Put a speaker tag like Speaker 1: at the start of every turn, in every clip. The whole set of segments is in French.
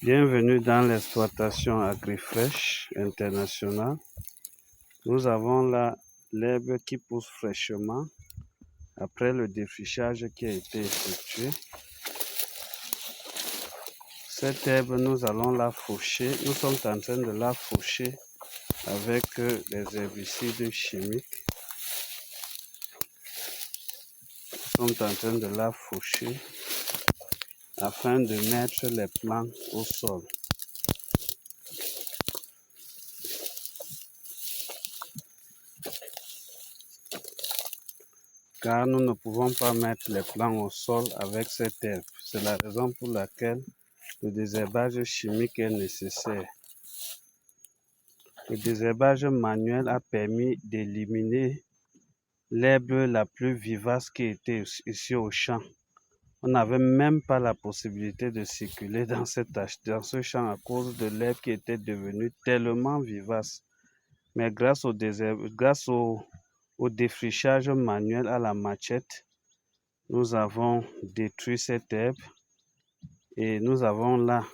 Speaker 1: Bienvenue dans l'exploitation AgriFresh internationale. Nous avons là l'herbe qui pousse fraîchement après le défrichage qui a été effectué. Cette herbe, nous allons la faucher. Nous sommes en train de la faucher avec des herbicides chimiques. Nous sommes en train de la faucher afin de mettre les plants au sol. Car nous ne pouvons pas mettre les plants au sol avec cette herbe. C'est la raison pour laquelle le désherbage chimique est nécessaire. Le désherbage manuel a permis d'éliminer l'herbe la plus vivace qui était ici au champ. On n'avait même pas la possibilité de circuler dans ce champ à cause de l'herbe qui était devenue tellement vivace. Mais grâce au défrichage manuel à la machette, nous avons détruit cette herbe et nous avons là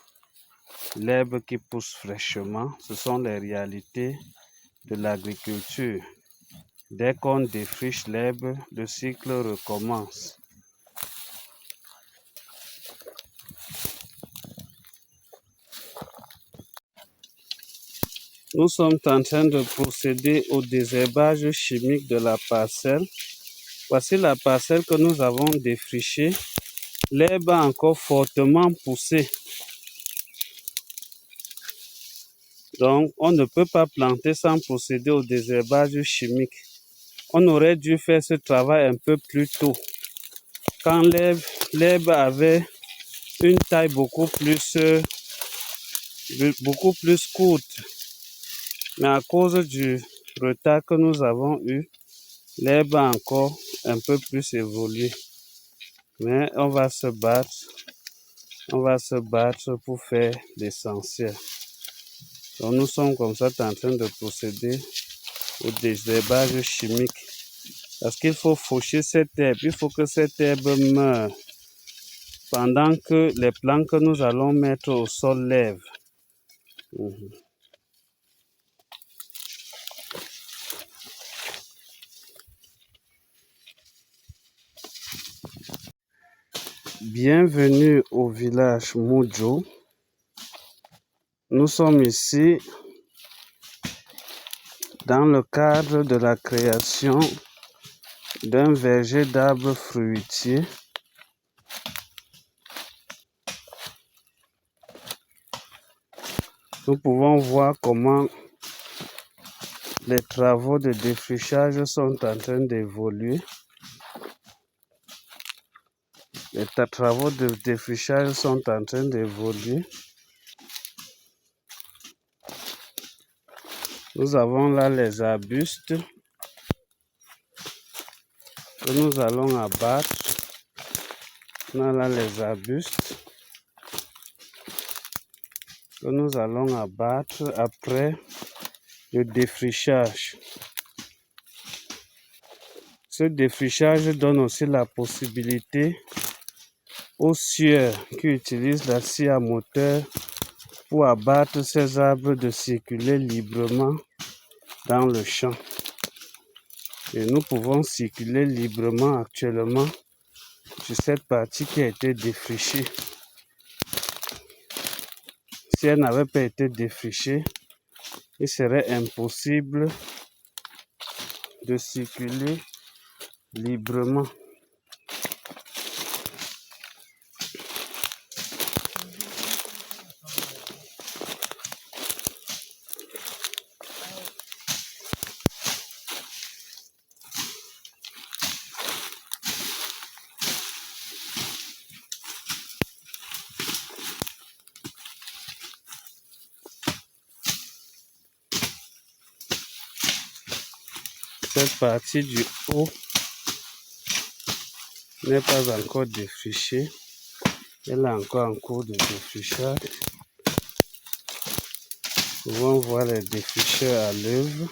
Speaker 1: l'herbe qui pousse fraîchement. Ce sont les réalités de l'agriculture. Dès qu'on défriche l'herbe, le cycle recommence. Nous sommes en train de procéder au désherbage chimique de la parcelle. Voici la parcelle que nous avons défrichée. L'herbe a encore fortement poussé. Donc, on ne peut pas planter sans procéder au désherbage chimique. On aurait dû faire ce travail un peu plus tôt, quand l'herbe avait une taille beaucoup plus courte. Mais à cause du retard que nous avons eu, l'herbe a encore un peu plus évolué. Mais on va se battre pour faire l'essentiel. Donc nous sommes comme ça en train de procéder au désherbage chimique. Parce qu'il faut faucher cette herbe, il faut que cette herbe meure pendant que les plants que nous allons mettre au sol lèvent. Bienvenue au village Moudjo. Nous sommes ici dans le cadre de la création d'un verger d'arbres fruitiers. Nous pouvons voir comment les travaux de défrichage sont en train d'évoluer. Les travaux de défrichage sont en train d'évoluer. Nous avons là les arbustes que nous allons abattre. On a là les arbustes que nous allons abattre après le défrichage. Ce défrichage donne aussi la possibilité aux scieurs qui utilisent la scie à moteur pour abattre ces arbres de circuler librement dans le champ. Et nous pouvons circuler librement actuellement sur cette partie qui a été défrichée. Si elle n'avait pas été défrichée, il serait impossible de circuler librement. Cette partie du haut n'est pas encore défrichée. Elle est encore en cours de défrichage. Nous pouvons voir les défricheurs à l'œuvre.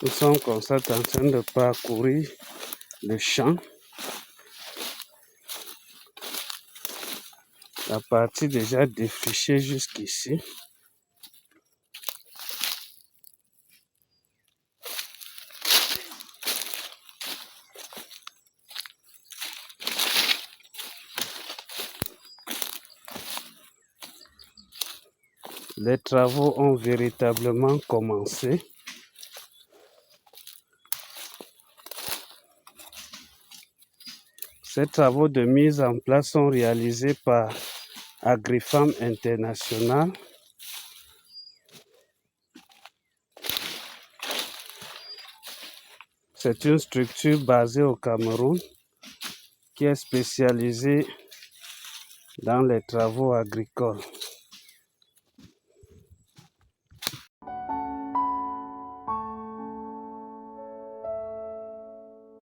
Speaker 1: Nous sommes comme ça en train de parcourir le champ. La partie déjà défrichée jusqu'ici. Les travaux ont véritablement commencé. Ces travaux de mise en place sont réalisés par Agrifam International. C'est une structure basée au Cameroun qui est spécialisée dans les travaux agricoles.